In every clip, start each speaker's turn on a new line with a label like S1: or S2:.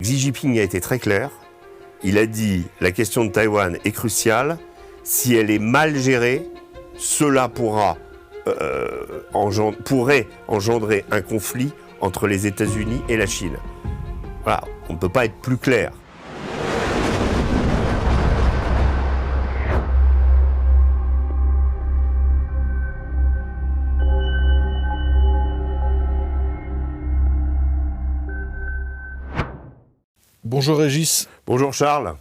S1: Xi Jinping a été très clair. Il a dit la question de Taïwan est cruciale. Si elle est mal gérée, cela pourrait engendrer un conflit entre les États-Unis et la Chine. Voilà, on ne peut pas être plus clair.
S2: Bonjour Régis.
S1: Bonjour Charles.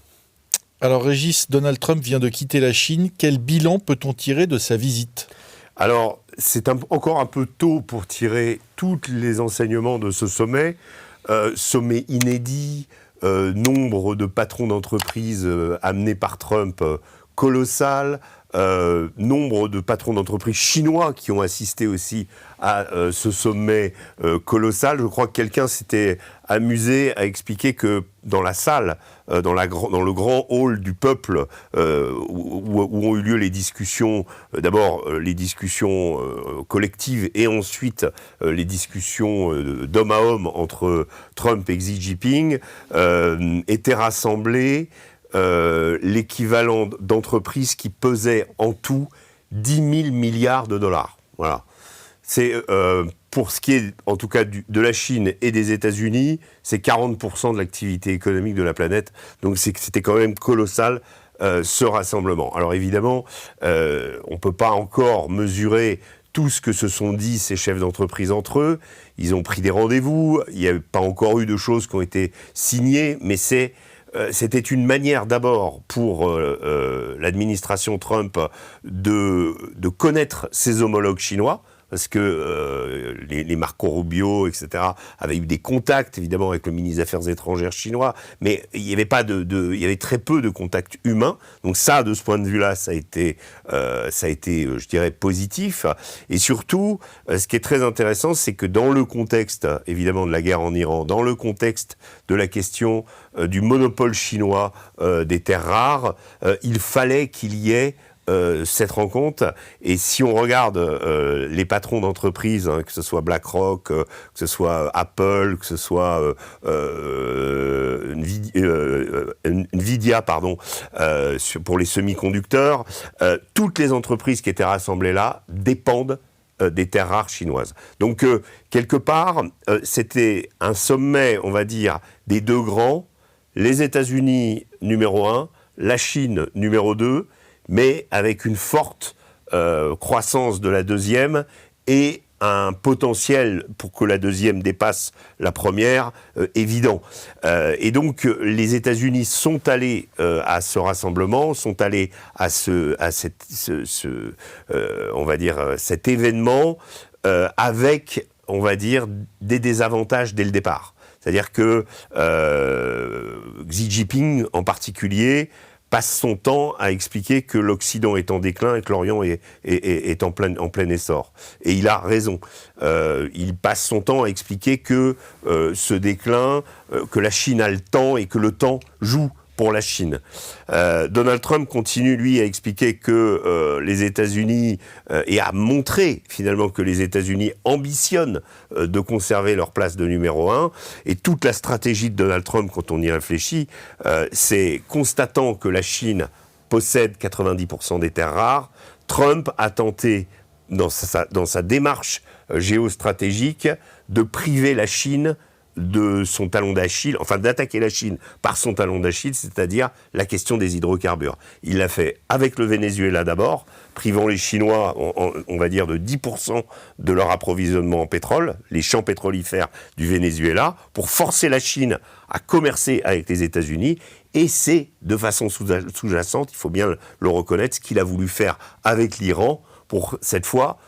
S2: Alors Régis, Donald Trump vient de quitter la Chine. Quel bilan peut-on tirer de sa visite ?
S1: Alors, c'est encore un peu tôt pour tirer tous les enseignements de ce sommet. Sommet inédit, nombre de patrons d'entreprises amenés par Trump colossal, nombre de patrons d'entreprises chinois qui ont assisté aussi à ce sommet colossal. Je crois que quelqu'un s'était amusé à expliquer que dans la salle, dans le grand hall du peuple où ont eu lieu les discussions, d'abord les discussions collectives et ensuite les discussions d'homme à homme entre Trump et Xi Jinping, étaient rassemblés l'équivalent d'entreprises qui pesaient en tout 10 000 milliards de dollars. Voilà. C'est, pour ce qui est, en tout cas, de la Chine et des États-Unis, c'est 40% de l'activité économique de la planète. Donc c'était quand même colossal, ce rassemblement. Alors évidemment, on ne peut pas encore mesurer tout ce que se sont dit ces chefs d'entreprise entre eux. Ils ont pris des rendez-vous, il n'y a pas encore eu de choses qui ont été signées, mais c'était une manière d'abord pour l'administration Trump de connaître ses homologues chinois, parce que les Marco Rubio, etc., avaient eu des contacts, évidemment, avec le ministre des Affaires étrangères chinois, mais il y avait très peu de contacts humains. Donc ça, de ce point de vue-là, ça a été, je dirais, positif. Et surtout, ce qui est très intéressant, c'est que dans le contexte, évidemment, de la guerre en Iran, dans le contexte de la question du monopole chinois des terres rares, il fallait qu'il y ait cette rencontre. Et si on regarde les patrons d'entreprises, que ce soit BlackRock, que ce soit Apple, que ce soit Nvidia, pour les semi-conducteurs, toutes les entreprises qui étaient rassemblées là dépendent des terres rares chinoises. Donc, quelque part, c'était un sommet, on va dire, des deux grands, les États-Unis numéro 1, la Chine numéro 2, mais avec une forte croissance de la deuxième et un potentiel pour que la deuxième dépasse la première évident. Et donc les États-Unis sont allés à ce rassemblement, sont allés à on va dire cet événement avec, on va dire, des désavantages dès le départ. C'est-à-dire que Xi Jinping en particulier passe son temps à expliquer que l'Occident est en déclin et que l'Orient est en plein essor. Et il a raison. Il passe son temps à expliquer que ce déclin, que la Chine a le temps et que le temps joue pour la Chine. Donald Trump continue, lui, à expliquer que les États-Unis, et à montrer finalement que les États-Unis ambitionnent de conserver leur place de numéro 1. Et toute la stratégie de Donald Trump, quand on y réfléchit, c'est constatant que la Chine possède 90% des terres rares, Trump a tenté, dans sa démarche géostratégique, de priver la Chine de son talon d'Achille, enfin d'attaquer la Chine par son talon d'Achille, c'est-à-dire la question des hydrocarbures. Il l'a fait avec le Venezuela d'abord, privant les Chinois, on va dire, de 10% de leur approvisionnement en pétrole, les champs pétrolifères du Venezuela, pour forcer la Chine à commercer avec les États-Unis. Et c'est, de façon sous-jacente, il faut bien le reconnaître, ce qu'il a voulu faire avec l'Iran pour, cette fois,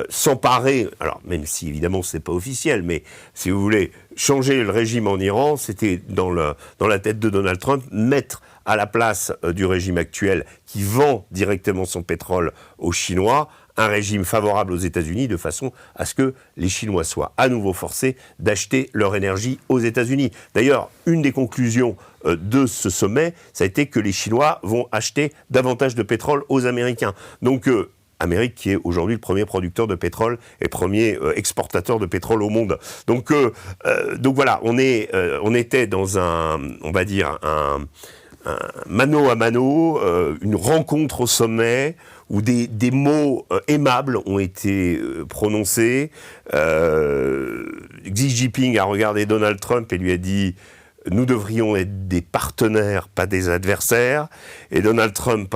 S1: s'emparer, alors même si évidemment c'est pas officiel, mais si vous voulez changer le régime en Iran, c'était dans la tête de Donald Trump, mettre à la place du régime actuel qui vend directement son pétrole aux Chinois, un régime favorable aux États-Unis de façon à ce que les Chinois soient à nouveau forcés d'acheter leur énergie aux États-Unis. D'ailleurs, une des conclusions de ce sommet, ça a été que les Chinois vont acheter davantage de pétrole aux Américains. Donc Amérique qui est aujourd'hui le premier producteur de pétrole et premier exportateur de pétrole au monde. Donc voilà, on était dans on va dire un mano à mano, une rencontre au sommet où des mots aimables ont été prononcés. Xi Jinping a regardé Donald Trump et lui a dit « Nous devrions être des partenaires, pas des adversaires ». Et Donald Trump,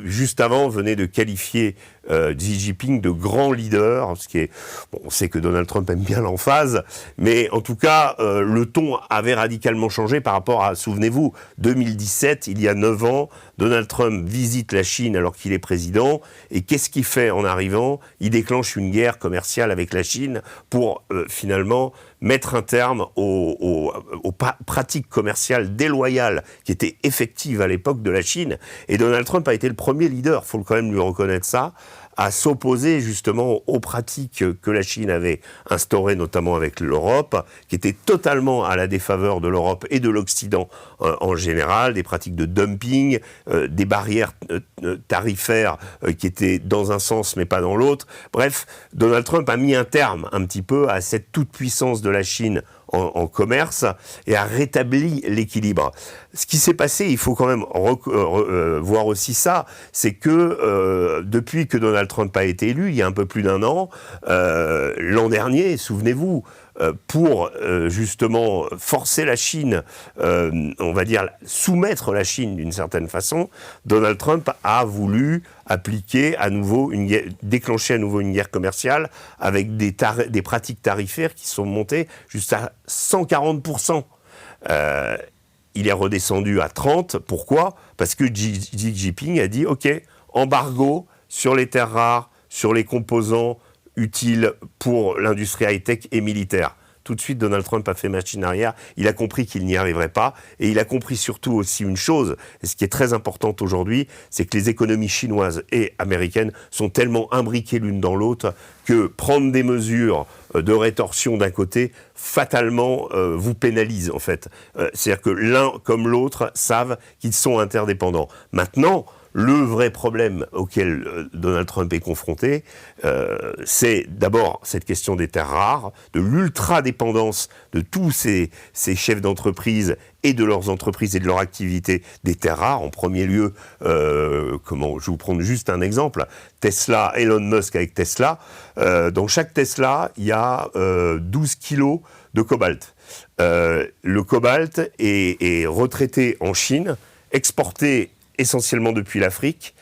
S1: juste avant, venait de qualifier Xi Jinping de grand leader, ce qui est, bon, on sait que Donald Trump aime bien l'emphase, mais en tout cas, le ton avait radicalement changé par rapport à, souvenez-vous, 2017, il y a 9 ans, Donald Trump visite la Chine alors qu'il est président, et qu'est-ce qu'il fait en arrivant ? Il déclenche une guerre commerciale avec la Chine pour finalement mettre un terme aux pratiques commerciales déloyales qui étaient effectives à l'époque de la Chine. Et Donald Trump a été le premier leader, il faut quand même lui reconnaître ça, à s'opposer justement aux pratiques que la Chine avait instaurées, notamment avec l'Europe, qui étaient totalement à la défaveur de l'Europe et de l'Occident en général, des pratiques de dumping, des barrières tarifaires qui étaient dans un sens mais pas dans l'autre. Bref, Donald Trump a mis un terme un petit peu à cette toute-puissance de la Chine en commerce et a rétabli l'équilibre. Ce qui s'est passé, il faut quand même voir aussi ça, c'est que depuis que Donald Trump a été élu, il y a un peu plus d'un an, l'an dernier, souvenez-vous, pour justement forcer la Chine, on va dire soumettre la Chine d'une certaine façon, Donald Trump a voulu appliquer à nouveau déclencher à nouveau une guerre commerciale avec des pratiques tarifaires qui sont montées jusqu'à 140%. Il est redescendu à 30%. Pourquoi ? Parce que Xi Jinping a dit « Ok, embargo sur les terres rares, sur les composants utiles pour l'industrie high-tech et militaire ». Tout de suite, Donald Trump a fait machine arrière. Il a compris qu'il n'y arriverait pas. Et il a compris surtout aussi une chose, et ce qui est très important aujourd'hui, c'est que les économies chinoises et américaines sont tellement imbriquées l'une dans l'autre que prendre des mesures de rétorsion d'un côté, fatalement, vous pénalise, en fait. C'est-à-dire que l'un comme l'autre savent qu'ils sont interdépendants. Maintenant, le vrai problème auquel Donald Trump est confronté, c'est d'abord cette question des terres rares, de l'ultra-dépendance de tous ces chefs d'entreprise et de leurs entreprises et de leur activité des terres rares. En premier lieu, je vais vous prendre juste un exemple, Tesla, Elon Musk avec Tesla, dans chaque Tesla, il y a 12 kilos de cobalt. Le cobalt est retraité en Chine, exporté essentiellement depuis l'Afrique,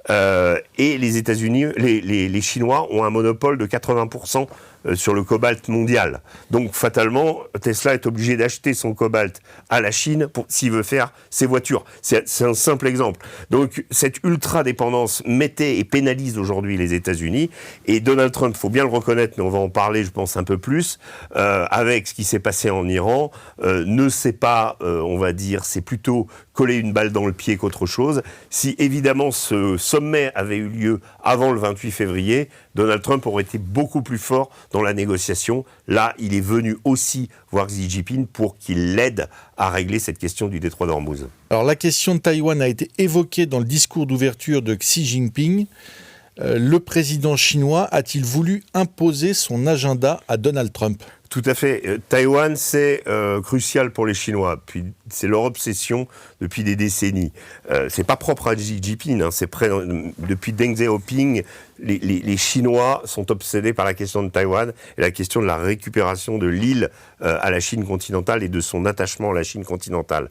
S1: et les États-Unis, les Chinois ont un monopole de 80% sur le cobalt mondial. Donc fatalement, Tesla est obligé d'acheter son cobalt à la Chine s'il veut faire ses voitures. C'est un simple exemple. Donc cette ultra-dépendance mettait et pénalise aujourd'hui les États-Unis, et Donald Trump, il faut bien le reconnaître, mais on va en parler, je pense, un peu plus, avec ce qui s'est passé en Iran, ne sait pas, on va dire, c'est plutôt coller une balle dans le pied qu'autre chose. Si évidemment ce sommet avait eu lieu avant le 28 février, Donald Trump aurait été beaucoup plus fort dans la négociation. Là, il est venu aussi voir Xi Jinping pour qu'il l'aide à régler cette question du détroit d'Ormuz.
S2: Alors la question de Taïwan a été évoquée dans le discours d'ouverture de Xi Jinping. Le président chinois a-t-il voulu imposer son agenda à Donald Trump ?
S1: Tout à fait. Taïwan, c'est crucial pour les Chinois. Puis c'est leur obsession depuis des décennies. C'est pas propre à Xi Jinping. C'est depuis Deng Xiaoping, les Chinois sont obsédés par la question de Taïwan et la question de la récupération de l'île à la Chine continentale et de son attachement à la Chine continentale.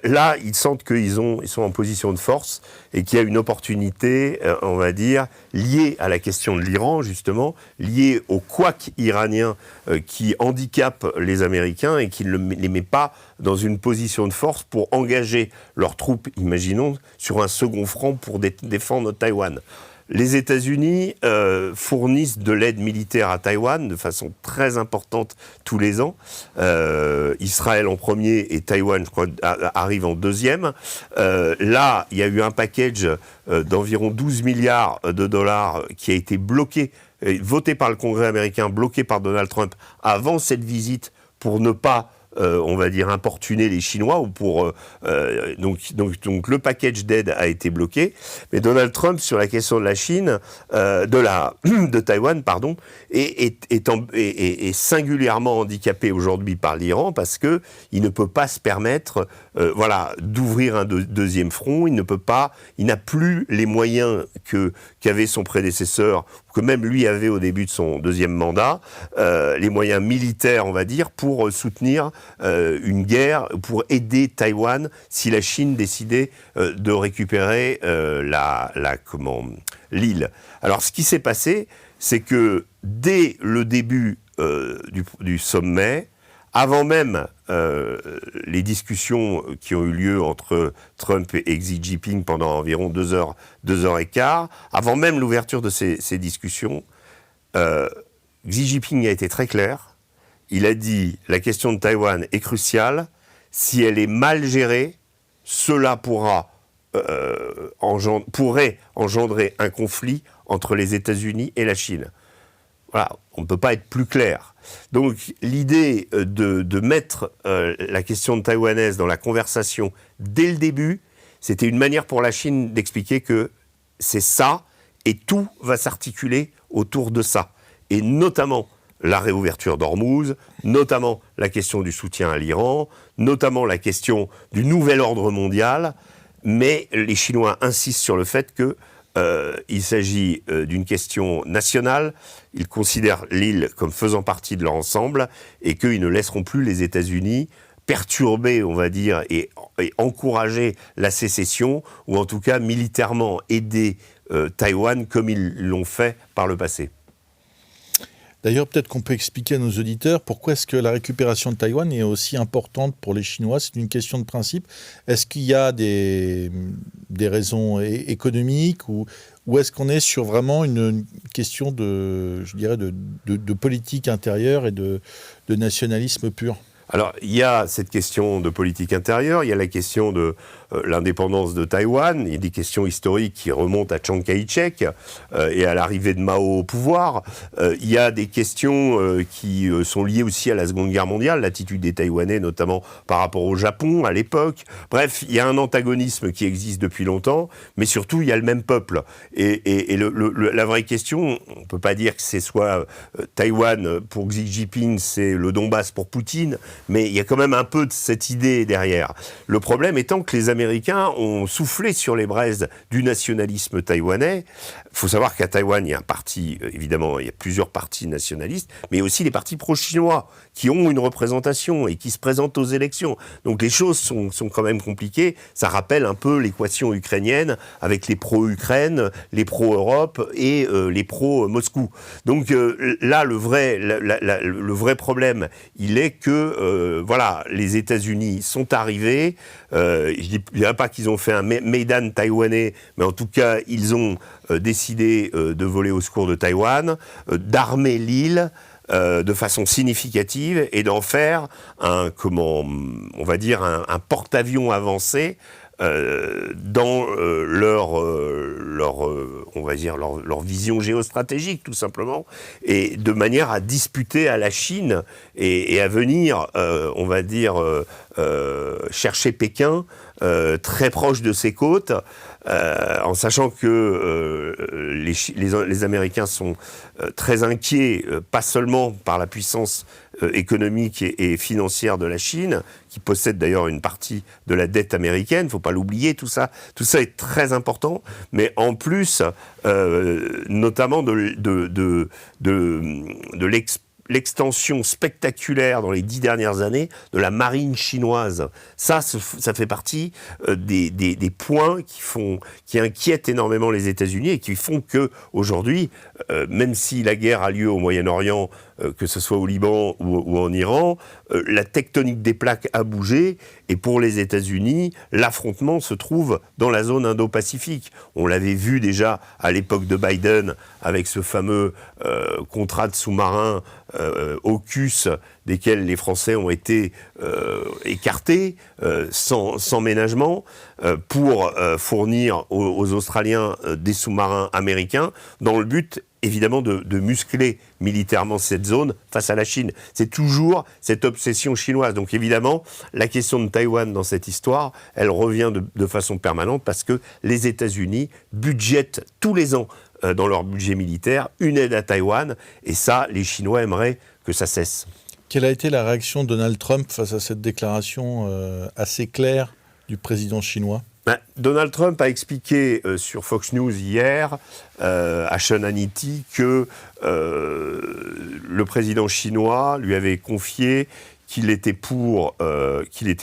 S1: Là, ils sentent qu'ils sont en position de force et qu'il y a une opportunité, on va dire, liée à la question de l'Iran, justement, liée au couac iranien qui handicape les Américains et qui ne les met pas dans une position de force pour engager leurs troupes, imaginons, sur un second front pour défendre Taïwan. Les États-Unis fournissent de l'aide militaire à Taïwan de façon très importante tous les ans. Israël en premier et Taïwan, je crois, arrive en deuxième. Là, il y a eu un package d'environ 12 milliards de dollars qui a été bloqué, voté par le Congrès américain, bloqué par Donald Trump avant cette visite pour ne pas on va dire, importuner les Chinois, ou pour donc le package d'aide a été bloqué. Mais Donald Trump, sur la question de la Chine, de Taïwan, pardon, est singulièrement handicapé aujourd'hui par l'Iran, parce que il ne peut pas se permettre, d'ouvrir un deuxième front. Il n'a plus les moyens qu'avait son prédécesseur, que même lui avait au début de son deuxième mandat, les moyens militaires, on va dire, pour soutenir une guerre, pour aider Taïwan si la Chine décidait de récupérer l'île. Alors, ce qui s'est passé, c'est que dès le début du sommet, avant même les discussions qui ont eu lieu entre Trump et Xi Jinping pendant environ 2 heures et quart, avant même l'ouverture de ces discussions, Xi Jinping a été très clair. Il a dit « La question de Taïwan est cruciale. Si elle est mal gérée, cela pourrait engendrer un conflit entre les États-Unis et la Chine. » Voilà, on ne peut pas être plus clair. Donc l'idée de mettre la question taïwanaise dans la conversation dès le début, c'était une manière pour la Chine d'expliquer que c'est ça, et tout va s'articuler autour de ça. Et notamment la réouverture d'Ormuz, notamment la question du soutien à l'Iran, notamment la question du nouvel ordre mondial. Mais les Chinois insistent sur le fait que il s'agit d'une question nationale. Ils considèrent l'île comme faisant partie de leur ensemble et qu'ils ne laisseront plus les États-Unis perturber, on va dire, et encourager la sécession, ou en tout cas militairement aider Taïwan comme ils l'ont fait par le passé.
S2: D'ailleurs, peut-être qu'on peut expliquer à nos auditeurs pourquoi est-ce que la récupération de Taïwan est aussi importante pour les Chinois. C'est une question de principe. Est-ce qu'il y a des raisons économiques, ou est-ce qu'on est sur vraiment une question de politique intérieure et de nationalisme pur ?
S1: Alors, il y a cette question de politique intérieure, il y a la question de l'indépendance de Taïwan, il y a des questions historiques qui remontent à Chiang Kai-shek et à l'arrivée de Mao au pouvoir. Il y a des questions qui sont liées aussi à la Seconde Guerre mondiale, l'attitude des Taïwanais notamment par rapport au Japon à l'époque. Bref, il y a un antagonisme qui existe depuis longtemps, mais surtout il y a le même peuple. Et la vraie question, on ne peut pas dire que c'est soit Taïwan pour Xi Jinping, c'est le Donbass pour Poutine, mais il y a quand même un peu de cette idée derrière. Le problème étant que les Américains ont soufflé sur les braises du nationalisme taïwanais. Il faut savoir qu'à Taïwan, il y a un parti, évidemment, il y a plusieurs partis nationalistes, mais aussi les partis pro-chinois qui ont une représentation et qui se présentent aux élections. Donc les choses sont quand même compliquées. Ça rappelle un peu l'équation ukrainienne avec les pro-Ukraine, les pro-Europe et les pro-Moscou. Donc là, le vrai problème, il est que les États-Unis sont arrivés. Je ne dirais pas qu'ils ont fait un Maidan taïwanais, mais en tout cas, ils ont décidé de voler au secours de Taïwan, d'armer l'île de façon significative et d'en faire un porte-avions avancé dans leur vision géostratégique, tout simplement, et de manière à disputer à la Chine et à venir, chercher Pékin très proche de ses côtes, en sachant que les Américains sont très inquiets, pas seulement par la puissance économique et financière de la Chine, qui possède d'ailleurs une partie de la dette américaine, il ne faut pas l'oublier, tout ça est très important, mais en plus, notamment de l'extension spectaculaire dans les 10 dernières années de la marine chinoise. Ça fait partie des points qui inquiètent énormément les États-Unis et qui font que aujourd'hui, même si la guerre a lieu au Moyen-Orient, que ce soit au Liban ou en Iran, la tectonique des plaques a bougé, et pour les États-Unis, l'affrontement se trouve dans la zone Indo-Pacifique. On l'avait vu déjà à l'époque de Biden avec ce fameux contrat de sous-marin AUKUS, desquels les Français ont été écartés sans ménagement pour fournir aux Australiens des sous-marins américains, dans le but évidemment de muscler militairement cette zone face à la Chine. C'est toujours cette obsession chinoise. Donc évidemment, la question de Taïwan dans cette histoire, elle revient de façon permanente parce que les États-Unis budgètent tous les ans dans leur budget militaire une aide à Taïwan. Et ça, les Chinois aimeraient que ça cesse.
S2: Quelle a été la réaction de Donald Trump face à cette déclaration assez claire du président chinois ?
S1: Donald Trump a expliqué sur Fox News hier à Sean Hannity que le président chinois lui avait confié qu'il était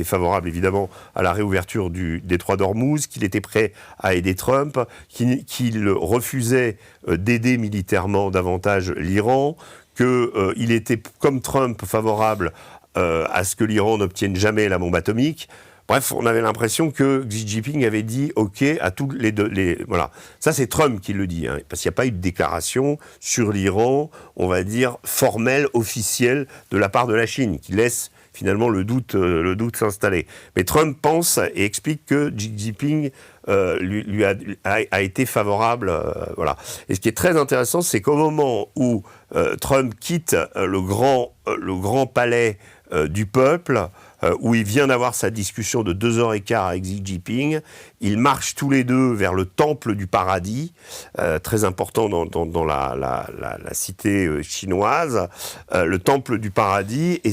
S1: favorable évidemment à la réouverture du détroit d'Ormuz, qu'il était prêt à aider Trump, qu'il refusait d'aider militairement davantage l'Iran, qu'il était comme Trump favorable à ce que l'Iran n'obtienne jamais la bombe atomique. Bref, on avait l'impression que Xi Jinping avait dit OK à tous les deux. Voilà. Ça, c'est Trump qui le dit, parce qu'il n'y a pas eu de déclaration sur l'Iran, on va dire, formelle, officielle, de la part de la Chine, qui laisse finalement le doute s'installer. Mais Trump pense et explique que Xi Jinping lui a été favorable. Voilà. Et ce qui est très intéressant, c'est qu'au moment où Trump quitte le grand palais du peuple, où il vient d'avoir sa discussion de 2h15 avec Xi Jinping. Ils marchent tous les deux vers le temple du paradis, très important dans la cité chinoise, le temple du paradis, et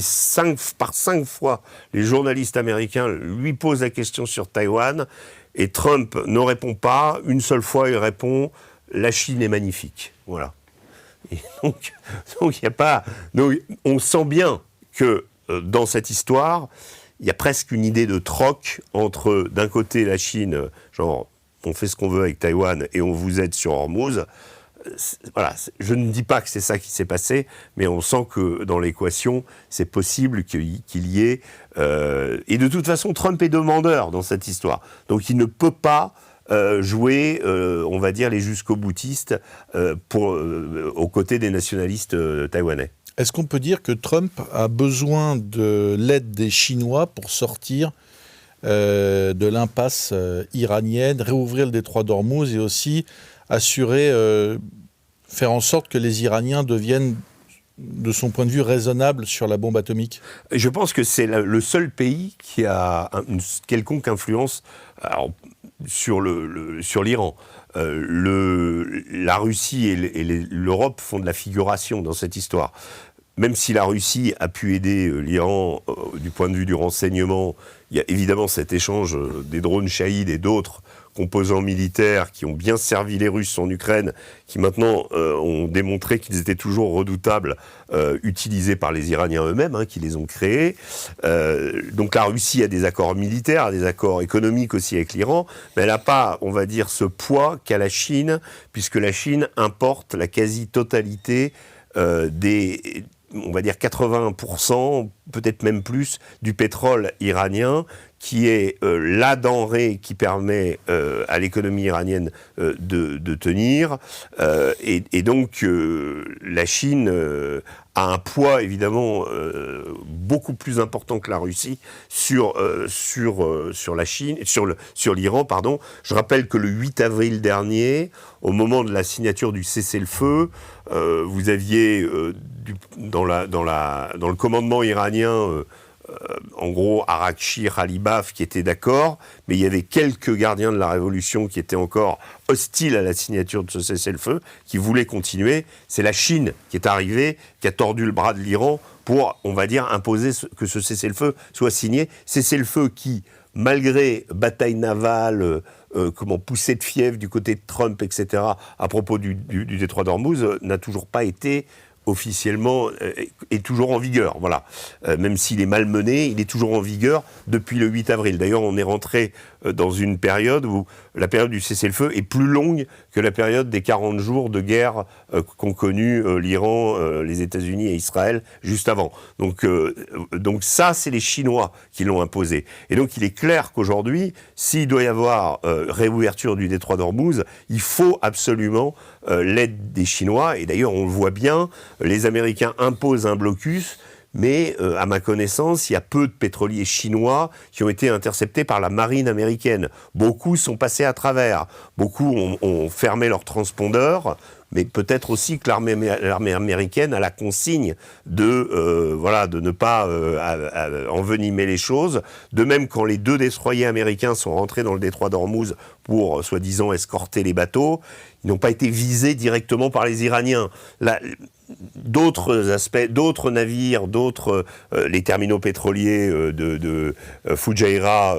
S1: par cinq fois, les journalistes américains lui posent la question sur Taïwan, et Trump ne répond pas. Une seule fois, il répond « La Chine est magnifique ». Voilà. Et donc y a pas... Donc, on sent bien que dans cette histoire, il y a presque une idée de troc entre, d'un côté, la Chine, genre, on fait ce qu'on veut avec Taïwan et on vous aide sur Hormuz. Voilà, je ne dis pas que c'est ça qui s'est passé, mais on sent que dans l'équation, c'est possible qu'il y ait... et de toute façon, Trump est demandeur dans cette histoire. Donc il ne peut pas jouer, on va dire, les jusqu'au-boutistes aux côtés des nationalistes taïwanais.
S2: Est-ce qu'on peut dire que Trump a besoin de l'aide des Chinois pour sortir de l'impasse iranienne, réouvrir le détroit d'Ormuz et aussi assurer, faire en sorte que les Iraniens deviennent, de son point de vue, raisonnables sur la bombe atomique ?
S1: Je pense que c'est le seul pays qui a une quelconque influence sur l'Iran. La Russie et l'Europe font de la figuration dans cette histoire. Même si la Russie a pu aider l'Iran du point de vue du renseignement, il y a évidemment cet échange des drones Shahid et d'autres composants militaires qui ont bien servi les Russes en Ukraine, qui maintenant ont démontré qu'ils étaient toujours redoutables, utilisés par les Iraniens eux-mêmes, qui les ont créés. Donc la Russie a des accords militaires, des accords économiques aussi avec l'Iran, mais elle n'a pas, on va dire, ce poids qu'a la Chine, puisque la Chine importe la quasi-totalité on va dire 80%, peut-être même plus, du pétrole iranien, qui est la denrée qui permet à l'économie iranienne de tenir. Et donc, la Chine a un poids, évidemment, beaucoup plus important que la Russie sur la Chine, sur l'Iran, pardon. Je rappelle que le 8 avril dernier, au moment de la signature du cessez-le-feu, vous aviez dans le commandement iranien en gros Arakchi, Khalibaf qui étaient d'accord, mais il y avait quelques gardiens de la révolution qui étaient encore hostiles à la signature de ce cessez-le-feu, qui voulaient continuer. C'est la Chine qui est arrivée, qui a tordu le bras de l'Iran pour, on va dire, imposer que ce cessez-le-feu soit signé. Cessez-le-feu qui, malgré bataille navale, poussée de fièvre du côté de Trump, etc., à propos du détroit d'Ormuz, n'a toujours pas été officiellement est toujours en vigueur. Voilà. Même s'il est malmené, il est toujours en vigueur depuis le 8 avril. D'ailleurs, on est rentré dans une période où la période du cessez-le-feu est plus longue que la période des 40 jours de guerre qu'ont connu l'Iran, les États-Unis et Israël juste avant. Donc ça, c'est les Chinois qui l'ont imposé. Et donc, il est clair qu'aujourd'hui, s'il doit y avoir réouverture du détroit d'Ormuz, il faut absolument l'aide des Chinois. Et d'ailleurs, on le voit bien, les Américains imposent un blocus, mais à ma connaissance, il y a peu de pétroliers chinois qui ont été interceptés par la marine américaine. Beaucoup sont passés à travers. Beaucoup ont fermé leurs transpondeurs, mais peut-être aussi que l'armée américaine a la consigne de ne pas envenimer les choses. De même, quand les 2 destroyers américains sont rentrés dans le détroit d'Ormuz pour, soi-disant, escorter les bateaux, ils n'ont pas été visés directement par les Iraniens. D'autres aspects, d'autres navires, les terminaux pétroliers de Fujairah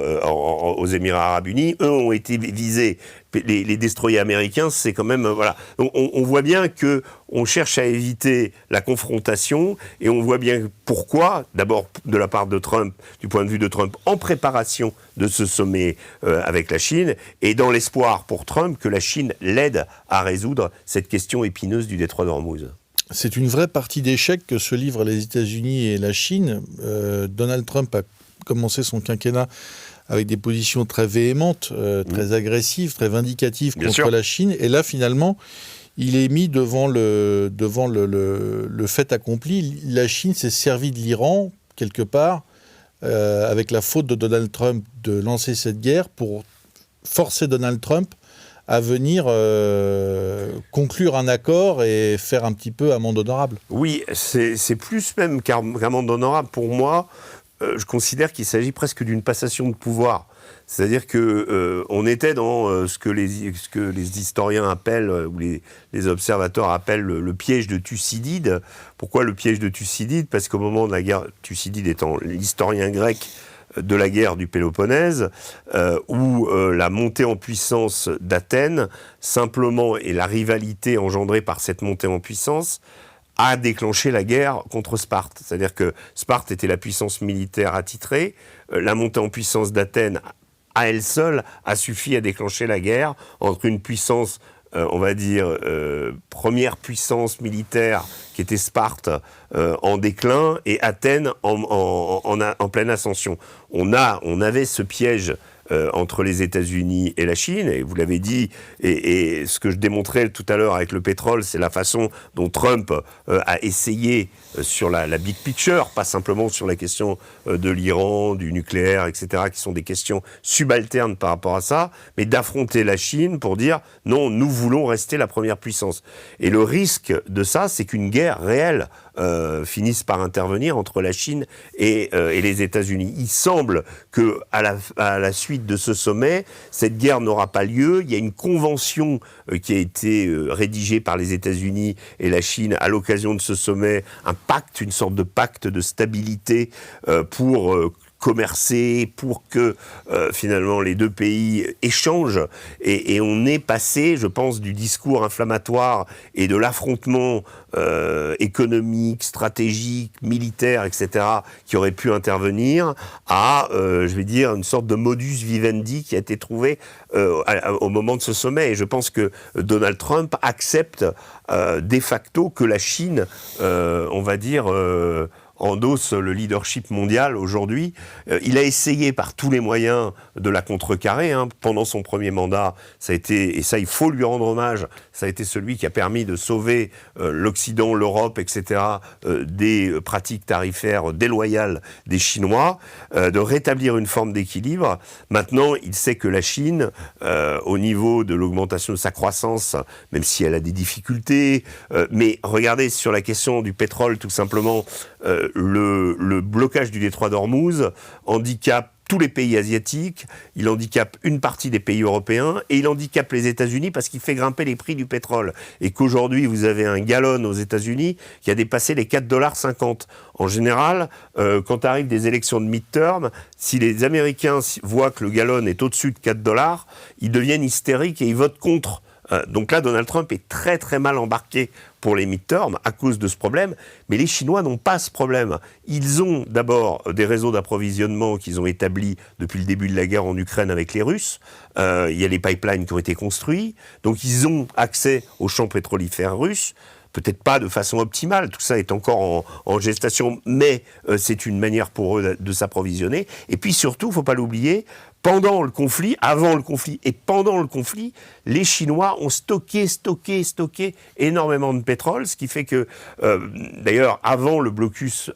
S1: aux Émirats Arabes Unis, eux ont été visés. Les destroyers américains, c'est quand même voilà. On voit bien que on cherche à éviter la confrontation et on voit bien pourquoi. D'abord de la part de Trump, du point de vue de Trump, en préparation de ce sommet avec la Chine et dans l'espoir pour Trump que la Chine l'aide à résoudre cette question épineuse du détroit d'Ormuz.
S2: C'est une vraie partie d'échec que se livrent les États-Unis et la Chine. Donald Trump a commencé son quinquennat avec des positions très véhémentes, très agressives, très vindicatives contre la Chine. Et là, finalement, il est mis devant le fait accompli. La Chine s'est servie de l'Iran, quelque part, avec la faute de Donald Trump de lancer cette guerre pour forcer Donald Trump à venir conclure un accord et faire un petit peu amende honorable.
S1: Oui, c'est plus même qu'amende honorable pour moi. Je considère qu'il s'agit presque d'une passation de pouvoir. C'est-à-dire qu'on était dans ce que les historiens appellent, ou les observateurs appellent le piège de Thucydide. Pourquoi le piège de Thucydide ? Parce qu'au moment de la guerre, Thucydide étant l'historien grec de la guerre du Péloponnèse, où la montée en puissance d'Athènes, simplement, et la rivalité engendrée par cette montée en puissance, a déclenché la guerre contre Sparte. C'est-à-dire que Sparte était la puissance militaire attitrée, la montée en puissance d'Athènes, à elle seule, a suffi à déclencher la guerre entre une puissance, on va dire, première puissance militaire qui était Sparte en déclin et Athènes en pleine ascension. On avait ce piège entre les États-Unis et la Chine, et vous l'avez dit, et ce que je démontrais tout à l'heure avec le pétrole, c'est la façon dont Trump a essayé sur la big picture, pas simplement sur la question de l'Iran, du nucléaire, etc., qui sont des questions subalternes par rapport à ça, mais d'affronter la Chine pour dire non, nous voulons rester la première puissance. Et le risque de ça, c'est qu'une guerre réelle finisse par intervenir entre la Chine et les États-Unis. Il semble que à la suite de ce sommet, cette guerre n'aura pas lieu. Il y a une convention qui a été rédigée par les États-Unis et la Chine à l'occasion de ce sommet, un pacte, une sorte de pacte de stabilité pour commercer, pour que finalement les deux pays échangent. Et on est passé, je pense, du discours inflammatoire et de l'affrontement économique, stratégique, militaire, etc., qui aurait pu intervenir, à, je vais dire, une sorte de modus vivendi qui a été trouvé au moment de ce sommet. Et je pense que Donald Trump accepte de facto que la Chine, on va dire, endosse le leadership mondial aujourd'hui. Il a essayé par tous les moyens de la contrecarrer. Pendant son premier mandat, ça a été, et ça il faut lui rendre hommage, ça a été celui qui a permis de sauver l'Occident, l'Europe, etc., des pratiques tarifaires déloyales des Chinois, de rétablir une forme d'équilibre. Maintenant, il sait que la Chine, au niveau de l'augmentation de sa croissance, même si elle a des difficultés, mais regardez sur la question du pétrole, tout simplement, le blocage du détroit d'Ormuz handicape tous les pays asiatiques, il handicape une partie des pays européens et il handicape les États-Unis parce qu'il fait grimper les prix du pétrole. Et qu'aujourd'hui, vous avez un gallon aux États-Unis qui a dépassé les 4,50 $. En général, quand arrivent des élections de mid-term, si les Américains voient que le gallon est au-dessus de 4 $, ils deviennent hystériques et ils votent contre. Donc là, Donald Trump est très très mal embarqué pour les mid-terms à cause de ce problème, mais les Chinois n'ont pas ce problème. Ils ont d'abord des réseaux d'approvisionnement qu'ils ont établis depuis le début de la guerre en Ukraine avec les Russes. Il y a les pipelines qui ont été construits, donc ils ont accès aux champs pétrolifères russes. Peut-être pas de façon optimale, tout ça est encore en gestation, mais c'est une manière pour eux de s'approvisionner. Et puis surtout, il ne faut pas l'oublier, pendant le conflit, avant le conflit et pendant le conflit, les Chinois ont stocké énormément de pétrole, ce qui fait que, d'ailleurs, avant le blocus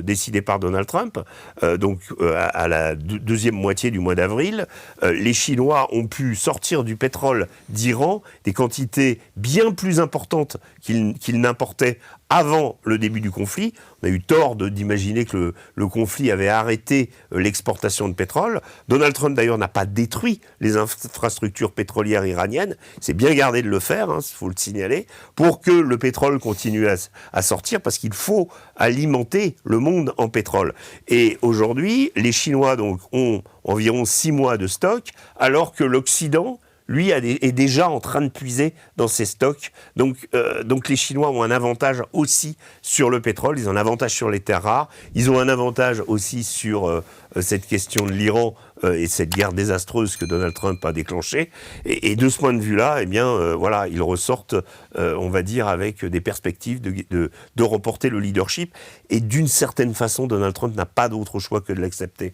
S1: décidé par Donald Trump, à la deuxième moitié du mois d'avril, les Chinois ont pu sortir du pétrole d'Iran des quantités bien plus importantes qu'ils n'importaient avant le début du conflit. On a eu tort d'imaginer que le conflit avait arrêté l'exportation de pétrole. Donald Trump, d'ailleurs, n'a pas détruit les infrastructures pétrolières iraniennes. C'est bien gardé de le faire, il faut le signaler, pour que le pétrole continue à sortir, parce qu'il faut alimenter le monde en pétrole. Et aujourd'hui, les Chinois donc, ont environ 6 mois de stock, alors que l'Occident, lui, est déjà en train de puiser dans ses stocks. Donc les Chinois ont un avantage aussi sur le pétrole, ils ont un avantage sur les terres rares, ils ont un avantage aussi sur cette question de l'Iran et cette guerre désastreuse que Donald Trump a déclenchée. Et de ce point de vue-là, eh bien, voilà, ils ressortent, on va dire, avec des perspectives de remporter le leadership. Et d'une certaine façon, Donald Trump n'a pas d'autre choix que de l'accepter.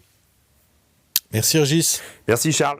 S2: Merci Régis.
S1: Merci Charles.